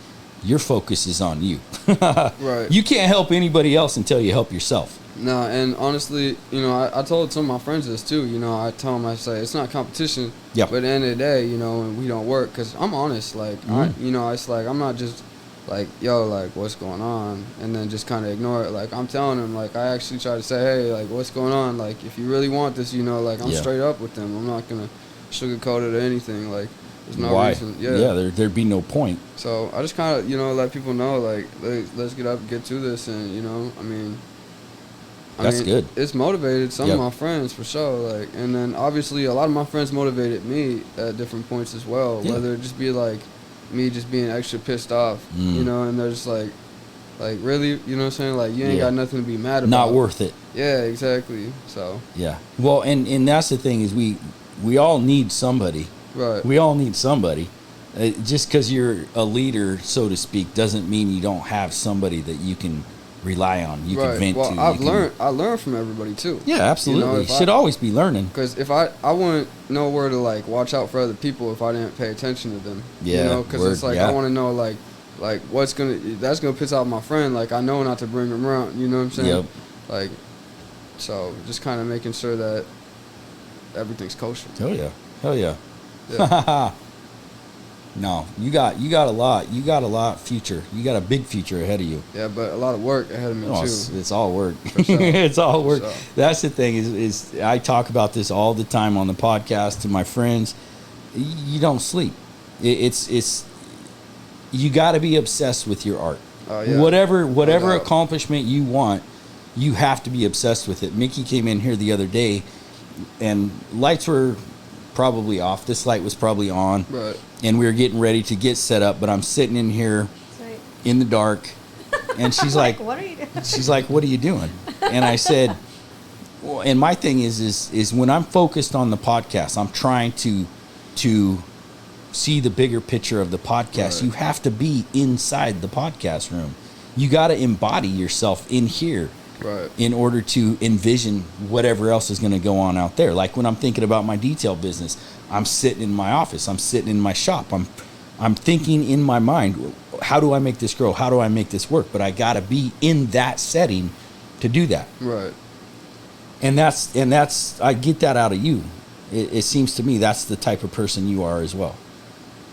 your focus is on you. Right. You can't help anybody else until you help yourself. No, and honestly, you know, I told some of my friends this too. You know, I tell them, I say, it's not competition. Yep. But at the end of the day, you know, we don't work, because I'm honest. Like, it's like, I'm not just like, yo, like, what's going on? And then just kind of ignore it. Like, I'm telling them, like, I actually try to say, hey, like, what's going on? Like, if you really want this, you know, like, I'm straight up with them. I'm not going to sugarcoat it or anything. Like, there's no reason. Yeah, there'd be no point. So I just kind of, you know, let people know, like, let's get up and get to this. And, you know, I mean, that's good. It's motivated some of my friends for sure. Like, and then obviously a lot of my friends motivated me at different points as well. Yeah. Whether it just be like me just being extra pissed off, you know, and they're just like really, you know what I'm saying? Like, you ain't got nothing to be mad about. Not worth it. Yeah, exactly. So. Yeah. Well, and that's the thing is we all need somebody. Right. We all need somebody. Just because you're a leader, so to speak, doesn't mean you don't have somebody that you can rely on. You can vent to. I learned from everybody too. Yeah, absolutely. You know, should always be learning. Because if I wouldn't know where to like watch out for other people if I didn't pay attention to them. Yeah. You know, because it's like I want to know like that's gonna piss off my friend. Like, I know not to bring him around. You know what I'm saying? Yep. Like, so just kind of making sure that everything's kosher. Hell yeah. Yeah. No, you got a lot future. You got a big future ahead of you. Yeah, but a lot of work ahead of me too. It's all work. For sure. It's all work. Sure. That's the thing is I talk about this all the time on the podcast to my friends. You don't sleep. It's you got to be obsessed with your art. Yeah. Whatever accomplishment you want, you have to be obsessed with it. Mickey came in here the other day, and lights were probably off. This light was probably on. Right. And we were getting ready to get set up, but I'm sitting in here in the dark, and she's like, "What are you doing?" She's like, "What are you doing?" And I said, "Well," and my thing is when I'm focused on the podcast, I'm trying to see the bigger picture of the podcast. Right. You have to be inside the podcast room. You got to embody yourself in here. Right. In order to envision whatever else is going to go on out there. Like when I'm thinking about my detail business, I'm sitting in my office, I'm sitting in my shop, I'm thinking in my mind, how do I make this grow? How do I make this work? But I got to be in that setting to do that. Right. And that's I get that out of you. It seems to me that's the type of person you are as well,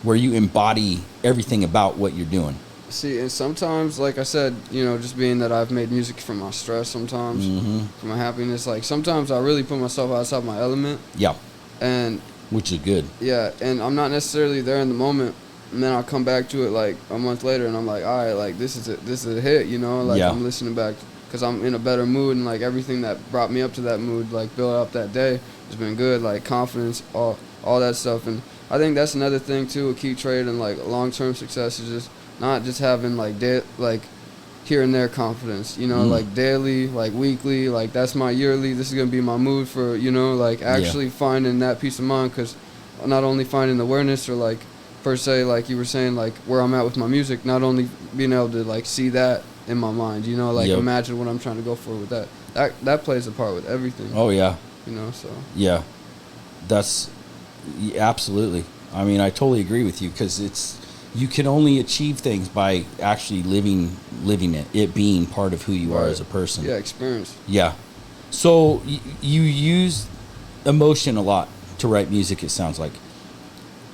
where you embody everything about what you're doing. See, and sometimes, like I said, you know, just being that I've made music for my stress sometimes, for my happiness, like sometimes I really put myself outside my element. Yeah. And which is good. Yeah, and I'm not necessarily there in the moment, and then I'll come back to it like a month later, and I'm like, all right, like this is a hit, you know, like I'm listening back because I'm in a better mood, and like everything that brought me up to that mood, like built up that day, has been good, like confidence, all that stuff. And I think that's another thing too, a key trait and like long-term success is just not just having like here and there confidence, you know, like daily, like weekly, like that's my yearly, this is going to be my mood for, you know, like actually finding that peace of mind, because not only finding awareness or like per se, like you were saying, like where I'm at with my music, not only being able to like see that in my mind, you know, like imagine what I'm trying to go for with that plays a part with everything. Oh yeah. You know, so. Yeah, that's absolutely. I mean, I totally agree with you, because you can only achieve things by actually living it being part of who you are as a person. Yeah, experience. Yeah. So you use emotion a lot to write music, it sounds like.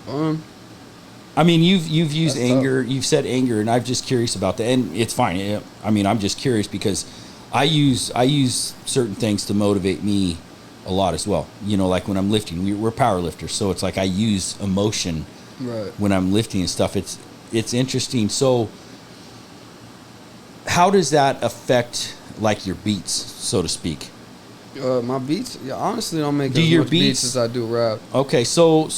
I mean, you've used anger, you've said anger, and I'm just curious about that, and it's fine. I mean, I'm just curious because I use certain things to motivate me a lot as well. You know, like when I'm lifting, we're power lifters, so it's like I use emotion when I'm lifting and stuff. It's interesting. So how does that affect like your beats, so to speak? My beats, honestly, don't make do as your much beats as I do rap. Okay, so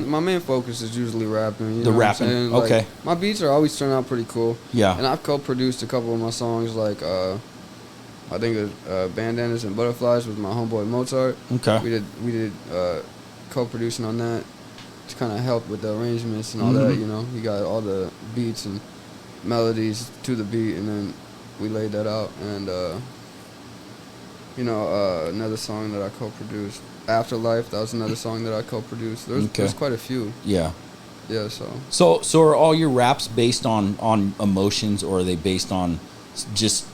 my main focus is usually rapping. You the know rapping. What I'm saying? Okay. Like, my beats are always turn out pretty cool. Yeah. And I've co-produced a couple of my songs, like I think it was Bandanas and Butterflies with my homeboy Mozart. Okay. We did co-producing on that to kind of help with the arrangements and all that. You know, you got all the beats and melodies to the beat, and then we laid that out. And another song that I co-produced, Afterlife. That was another song that I co-produced. There's quite a few. Yeah. Yeah. So are all your raps based on emotions, or are they based on just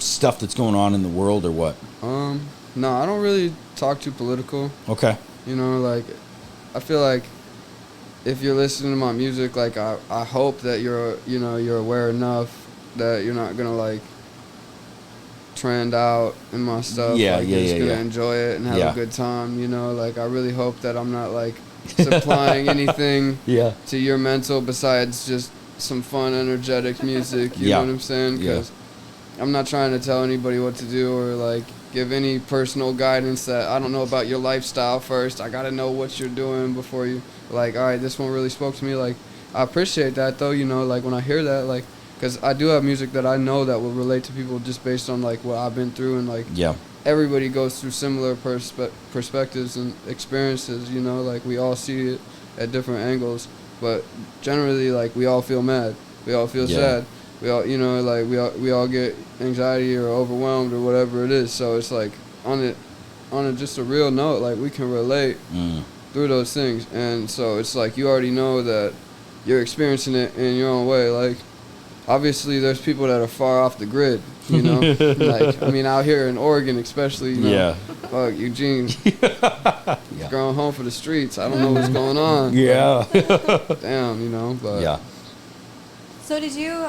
stuff that's going on in the world, or what? No, I don't really talk too political. Okay. You know, like, I feel like if you're listening to my music, like, I hope that you're aware enough that you're not gonna like trend out in my stuff. You're just gonna enjoy it and have a good time. You know, like, I really hope that I'm not like supplying anything to your mental besides just some fun, energetic music. You know what I'm saying? Because I'm not trying to tell anybody what to do or like give any personal guidance that I don't know about your lifestyle first. I gotta know what you're doing before you like, all right, this one really spoke to me. Like, I appreciate that though, you know, like when I hear that, like, because I do have music that I know that will relate to people just based on like what I've been through, and like everybody goes through similar perspectives and experiences, you know, like we all see it at different angles, but generally like we all feel mad, we all feel sad. We all, you know, like we all get anxiety or overwhelmed or whatever it is. So it's like on just a real note, like we can relate through those things. And so it's like you already know that you're experiencing it in your own way. Like obviously there's people that are far off the grid, you know, like, I mean, out here in Oregon, especially, you know, fuck, Eugene, going home for the streets. I don't know what's going on. Damn, you know, but So did you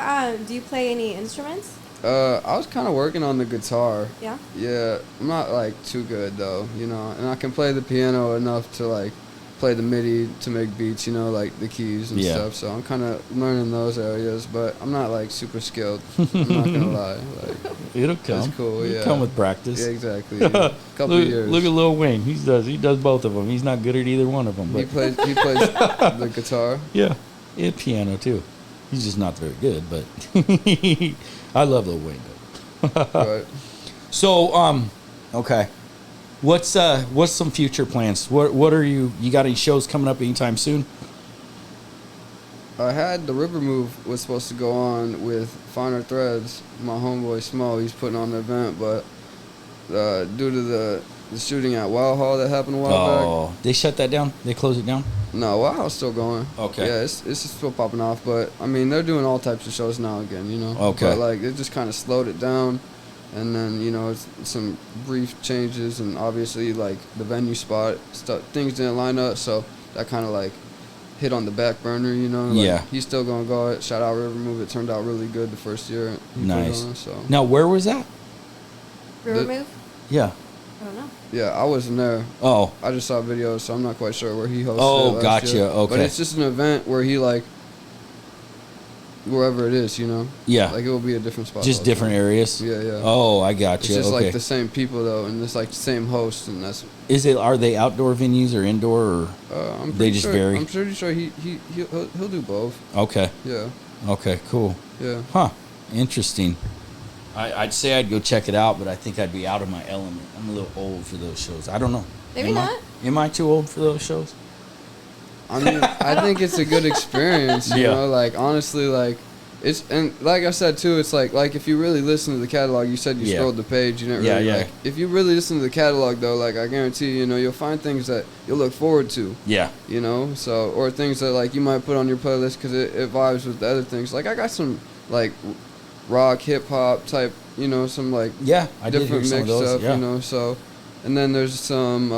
do you play any instruments? I was kind of working on the guitar. Yeah? Yeah, I'm not like too good though, you know, and I can play the piano enough to like play the MIDI to make beats, you know, like the keys and stuff. So I'm kind of learning those areas, but I'm not like super skilled. I'm not gonna lie. Like, it'll come. It's cool. It'll come with practice. Yeah, exactly. Yeah. Couple of years. Look at Lil Wayne. He does both of them. He's not good at either one of them. But He plays the guitar. Yeah, and piano too. He's just not very good, but I love Lil Wayne though. Right. So, okay. What's some future plans? What are you got any shows coming up anytime soon? I had the River Move was supposed to go on with Finer Threads. My homeboy Smo, he's putting on the event, but due to the shooting at Wild Hall that happened a while back. They shut that down? They closed it down? No, Wild Hall's still going. Okay. Yeah, it's still popping off, but I mean they're doing all types of shows now again, you know. Okay. But like it just kind of slowed it down, and then you know it's some brief changes, and obviously like the venue spot things didn't line up, so that kind of like hit on the back burner, you know. Like, he's still gonna go. Shout out River Move. It turned out really good the first year. Nice. On, so. Now where was that? River Move? Yeah. I don't know. Yeah, I wasn't there. Oh. I just saw videos, so I'm not quite sure where he hosted. Oh, gotcha. Year. Okay. But it's just an event where he like wherever it is, you know. Yeah. Like it will be a different spot. Just different areas. Yeah, yeah. Oh, I gotcha. It's just okay. like the same people though, and it's like the same host, and that's. Are they outdoor venues or indoor, or they just vary? I'm pretty sure he'll do both. Okay. Yeah. Okay. Cool. Yeah. Huh. Interesting. I'd say I'd go check it out, but I think I'd be out of my element. I'm a little old for those shows. I don't know. Maybe not. Am I too old for those shows? I mean, I think it's a good experience. You know, like honestly, like it's and like I said too, it's like if you really listen to the catalog, you said you scrolled the page, you didn't really like. If you really listen to the catalog though, like I guarantee you know you'll find things that you'll look forward to. Yeah. You know, so or things that like you might put on your playlist because it vibes with the other things. Like I got some like rock, hip hop type, you know, some like different mix stuff, you know. So, and then there's some,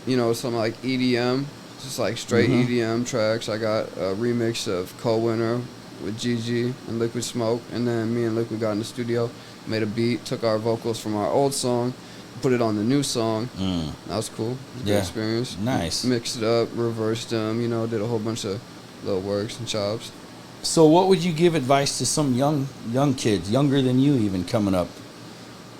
you know, some like EDM, just like straight EDM tracks. I got a remix of Cold Winter with Gigi and Liquid Smoke, and then me and Liquid got in the studio made a beat, took our vocals from our old song, put it on the new song. That was cool. It was a good experience. Nice. Mixed it up, reversed them, you know, did a whole bunch of little works and chops. So what would you give advice to some young kids, younger than you even, coming up?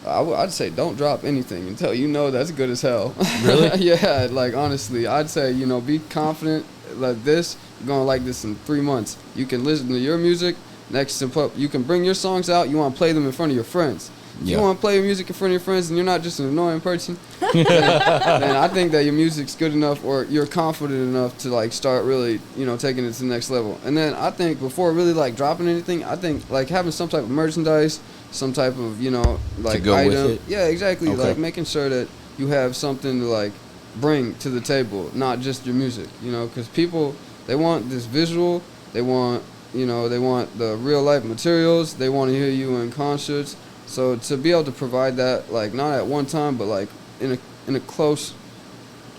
I'd say don't drop anything until you know that's good as hell. Really? Yeah, like honestly, I'd say, you know, be confident like this. You're going to like this in 3 months. You can listen to your music next to you can bring your songs out. You want to play them in front of your friends. If you want to play your music in front of your friends and you're not just an annoying person, then I think that your music's good enough or you're confident enough to like start really, you know, taking it to the next level. And then I think before really like dropping anything, I think like having some type of merchandise, some type of, you know, like to go item. with it. Yeah, exactly. Okay. Like making sure that you have something to like bring to the table, not just your music, you know, because people, they want this visual, they want, you know, they want the real life materials, they want to hear you in concerts. So to be able to provide that, like not at one time, but like in a close,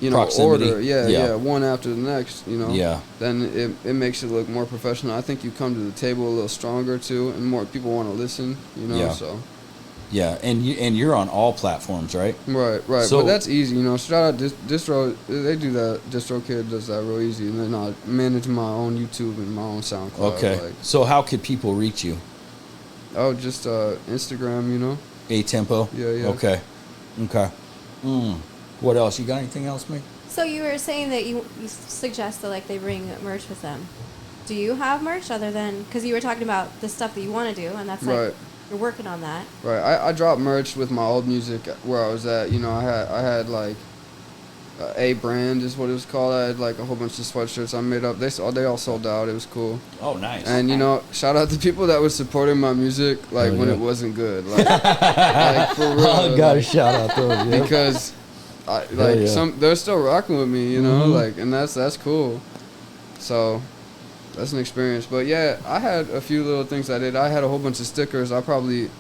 you know, proximity. order, yeah, one after the next, you know, then it makes it look more professional. I think you come to the table a little stronger too, and more people want to listen, you know. So and you're on all platforms, right? Right. So, but that's easy, you know. Shout out Distro, they do that. DistroKid does that real easy, and then I manage my own YouTube and my own SoundCloud. Okay. Like, so how could people reach you? oh, just Instagram, you know. A-Tempo? Yeah. Okay. What else? You got anything else, mate? So you were saying that you suggest that like they bring merch with them. Do you have merch other than, because you were talking about the stuff that you want to do, and that's like Right. you're working on that. Right. I dropped merch with my old music where I was at. You know, I had like A brand is what it was called. I had like a whole bunch of sweatshirts I made up. They all sold out. It was cool. Oh, nice. And you know, shout out to people that were supporting my music like when it wasn't good. Like, like for real. Oh, got a shout out those. Yeah. Because they're still rocking with me, you know, like, and that's cool. So that's an experience. But yeah, I had a few little things I did. I had a whole bunch of stickers. There's probably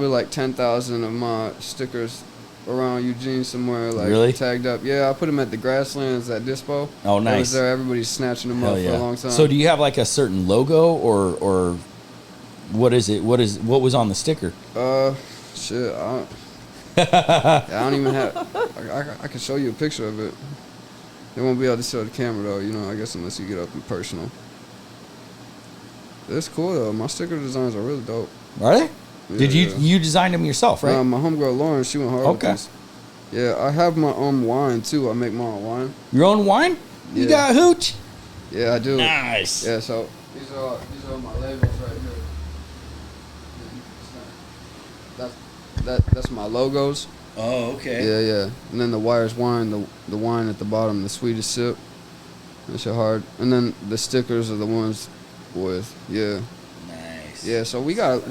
like 10,000 of my stickers around Eugene somewhere, like really? Tagged up. Yeah, I put them at the grasslands at Dispo. Oh, nice. I was there. Everybody's snatching them up for a long time. So do you have like a certain logo or what is it? What was on the sticker? Shit, I don't even have. I can show you a picture of it. They won't be able to show the camera though, you know. I guess unless you get up and personal. It's cool though. My sticker designs are really dope. Are they? Yeah, Did you design them yourself, right? My homegirl Lauren, she went hard with this. Yeah, I have my own wine too. I make my own wine. Your own wine? Yeah. You got hooch? Yeah, I do. Nice. Yeah, so these are my labels right here. That's my logos. Oh, okay. Yeah. And then the wire's wine, the wine at the bottom, the sweetest sip. That's your hard. And then the stickers are the ones with Nice. Yeah, so we got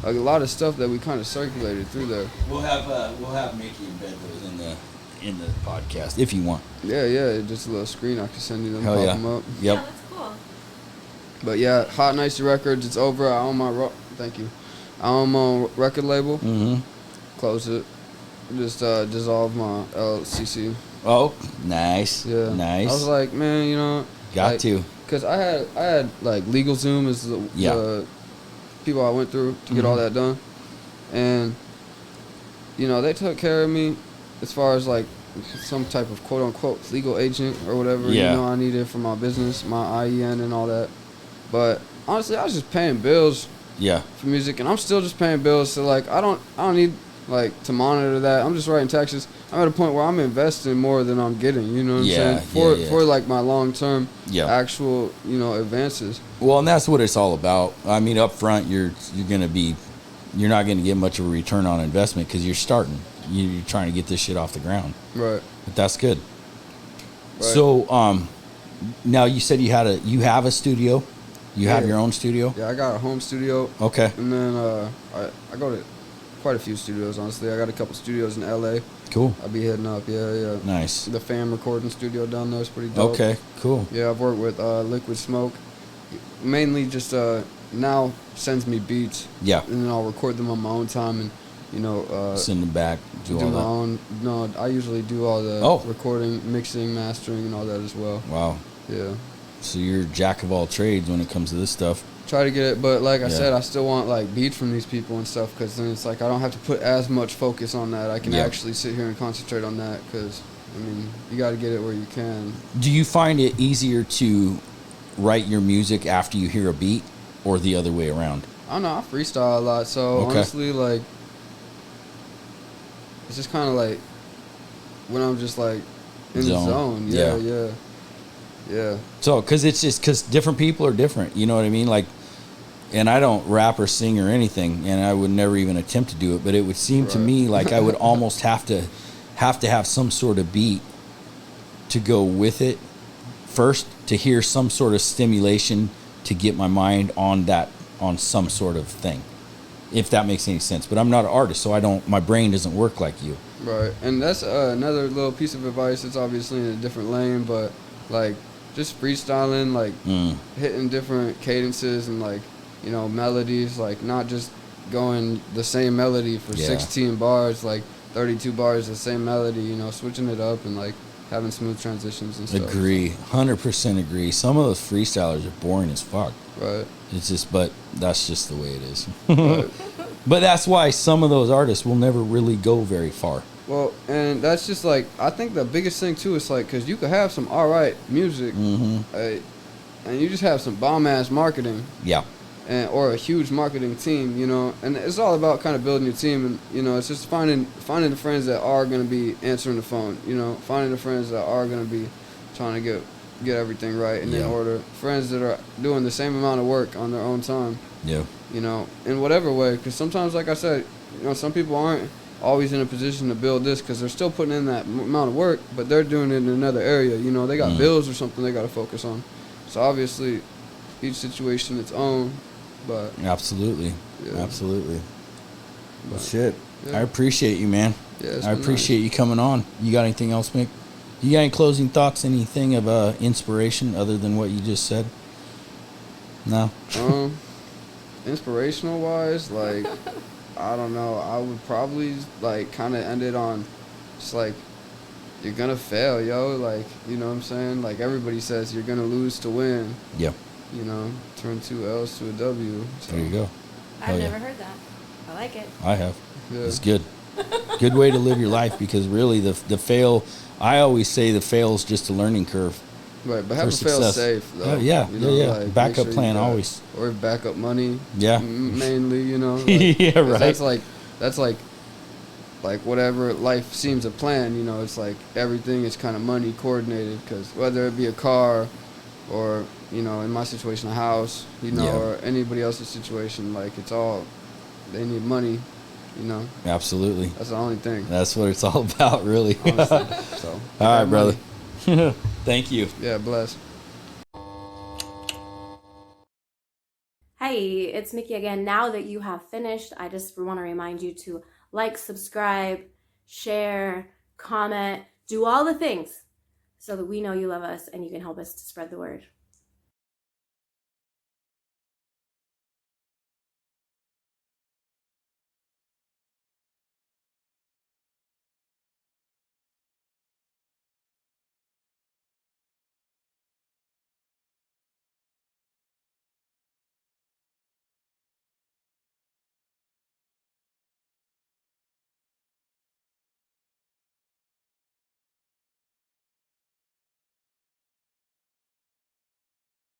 a lot of stuff that we kind of circulated through there. We'll have Mickey embed those in the podcast if you want. Yeah, just a little screen I can send you them. Hell pop yeah. them up. Yep. Yeah, that's cool. But yeah, Hot and Icy Records, it's over. I own my thank you. I own my record label. Close it. Just dissolve my LCC. Oh, nice. Yeah. Nice. I was like, man, you know, Got like, to. Cause I had like LegalZoom is the people I went through to get all that done, and you know they took care of me as far as like some type of quote unquote legal agent or whatever you know I needed for my business, my IEN and all that. But honestly, I was just paying bills. For music, and I'm still just paying bills. So like I don't need like to monitor that. I'm just writing taxes. I'm at a point where I'm investing more than I'm getting, you know what I'm saying? For like my long-term actual, you know, advances. Well, and that's what it's all about. I mean, up front, you're not going to get much of a return on investment because you're starting. You're trying to get this shit off the ground. Right. But that's good. Right. So, now you said you have a studio. You have your own studio? Yeah, I got a home studio. Okay. And then I go to quite a few studios, honestly. I got a couple studios in LA. Cool. I'll be heading up, yeah. Nice. The Fam recording studio down there is pretty dope. Okay, cool. Yeah, I've worked with Liquid Smoke. Mainly just now sends me beats. Yeah. And then I'll record them on my own time and, you know... send them back, do all my that. own. No, I usually do all the recording, mixing, mastering, and all that as well. Wow. Yeah. So you're jack of all trades when it comes to this stuff. try to get it. But like I said, I still want like beats from these people and stuff, because then it's like I don't have to put as much focus on that. I can actually sit here and concentrate on that, because I mean, you got to get it where you can. Do you find it easier to write your music after you hear a beat, or the other way around? I don't know, I freestyle a lot, so honestly, like, it's just kind of like when I'm just like in the zone. Yeah. So, because it's just because different people are different, you know what I mean? Like, and I don't rap or sing or anything, and I would never even attempt to do it, but it would seem to me like I would almost have to have some sort of beat to go with it first, to hear some sort of stimulation to get my mind on some sort of thing, if that makes any sense. But I'm not an artist, so my brain doesn't work like you. Right, and that's another little piece of advice. It's obviously in a different lane, but like just freestyling, like hitting different cadences and like, you know, melodies, like not just going the same melody for 16 bars, like 32 bars, the same melody, you know, switching it up and like having smooth transitions and stuff. Agree, 100% agree. Some of those freestylers are boring as fuck. Right. It's just, but that's just the way it is. Right. But that's why some of those artists will never really go very far. Well, and that's just like, I think the biggest thing too is like, because you could have some alright music, and you just have some bomb ass marketing. Yeah. Or a huge marketing team, you know, and it's all about kind of building your team, and you know, it's just finding the friends that are going to be answering the phone, you know, finding the friends that are going to be trying to get everything right and in order, friends that are doing the same amount of work on their own time, you know, in whatever way, because sometimes, like I said, you know, some people aren't always in a position to build this because they're still putting in that amount of work, but they're doing it in another area, you know, they got bills or something they got to focus on, so obviously each situation its own. But absolutely. Well, shit. I appreciate you, man. I appreciate you coming on. You got anything else, Mick? You got any closing thoughts? Anything of inspiration other than what you just said? No. Inspirational wise, like, I don't know. I would probably like kind of end it on just like, you're gonna fail, yo. Like, you know what I'm saying? Like everybody says, you're gonna lose to win. Yeah. You know, turn 2 L's to a W. So. There you go. I've never heard that. I like it. I have. Yeah. It's good. Good way to live your life, because really the fail, I always say the fail is just a learning curve. Right, but have a fail safe though. Like, backup plan always. Or backup money. Yeah. Mainly, you know. Like, yeah, right. That's like whatever life seems a plan, you know, it's like everything is kind of money coordinated, because whether it be a car or, you know, in my situation, a house, you know, or anybody else's situation, like it's all, they need money, you know. Absolutely. That's the only thing. That's what it's all about, really. So, all right, brother. Thank you. Yeah, bless. Hey, it's Mickey again. Now that you have finished, I just want to remind you to like, subscribe, share, comment, do all the things so that we know you love us and you can help us to spread the word.